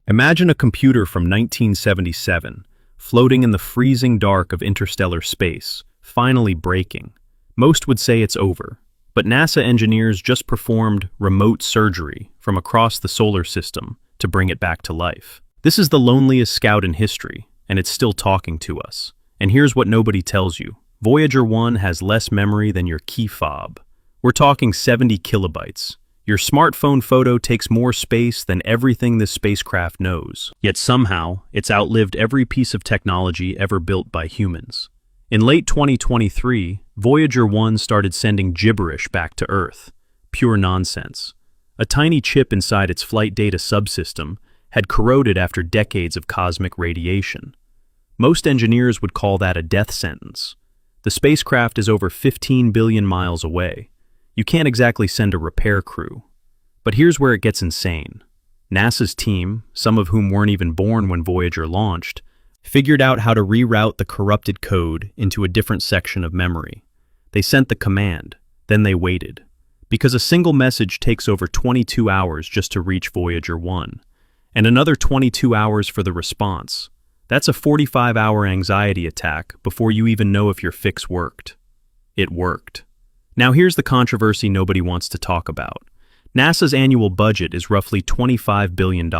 Imagine a computer from 1977, floating in the freezing dark of interstellar space, finally breaking. Most would say it's over, but NASA engineers just performed remote surgery from across the solar system to bring it back to life. This is the loneliest scout in history, and it's still talking to us. And here's what nobody tells you. Voyager 1 has less memory than your key fob. We're talking 70 kilobytes. Your smartphone photo takes more space than everything this spacecraft knows. Yet somehow, it's outlived every piece of technology ever built by humans. In late 2023, Voyager 1 started sending gibberish back to Earth. Pure nonsense. A tiny chip inside its flight data subsystem had corroded after decades of cosmic radiation. Most engineers would call that a death sentence. The spacecraft is over 15 billion miles away. You can't exactly send a repair crew. But here's where it gets insane. NASA's team, some of whom weren't even born when Voyager launched, figured out how to reroute the corrupted code into a different section of memory. They sent the command, then they waited. Because a single message takes over 22 hours just to reach Voyager 1, and another 22 hours for the response. That's a 45-hour anxiety attack before you even know if your fix worked. It worked. Now here's the controversy nobody wants to talk about. NASA's annual budget is roughly $25 billion.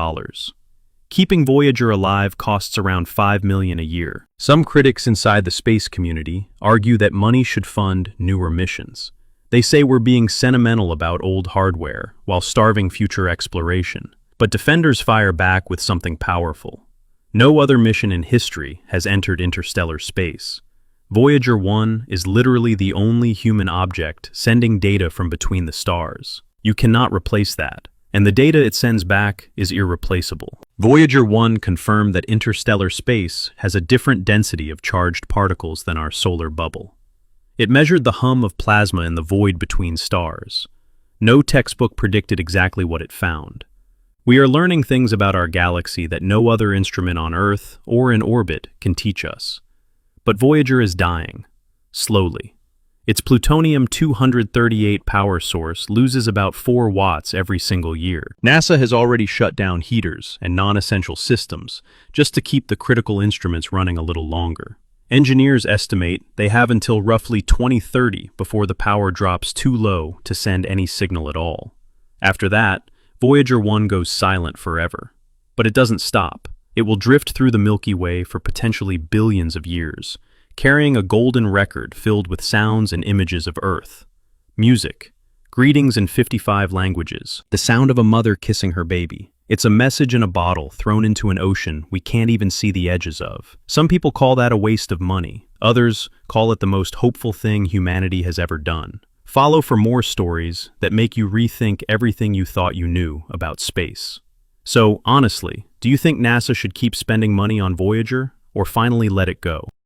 Keeping Voyager alive costs around $5 million a year. Some critics inside the space community argue that money should fund newer missions. They say we're being sentimental about old hardware while starving future exploration. But defenders fire back with something powerful. No other mission in history has entered interstellar space. Voyager 1 is literally the only human object sending data from between the stars. You cannot replace that, and the data it sends back is irreplaceable. Voyager 1 confirmed that interstellar space has a different density of charged particles than our solar bubble. It measured the hum of plasma in the void between stars. No textbook predicted exactly what it found. We are learning things about our galaxy that no other instrument on Earth or in orbit can teach us. But Voyager is dying, slowly. Its plutonium-238 power source loses about 4 watts every single year. NASA has already shut down heaters and non-essential systems just to keep the critical instruments running a little longer. Engineers estimate they have until roughly 2030 before the power drops too low to send any signal at all. After that, Voyager 1 goes silent forever. But it doesn't stop. It will drift through the Milky Way for potentially billions of years, carrying a golden record filled with sounds and images of Earth. Music, greetings in 55 languages, the sound of a mother kissing her baby. It's a message in a bottle thrown into an ocean we can't even see the edges of. Some people call that a waste of money. Others call it the most hopeful thing humanity has ever done. Follow for more stories that make you rethink everything you thought you knew about space. So, honestly, do you think NASA should keep spending money on Voyager, or finally let it go?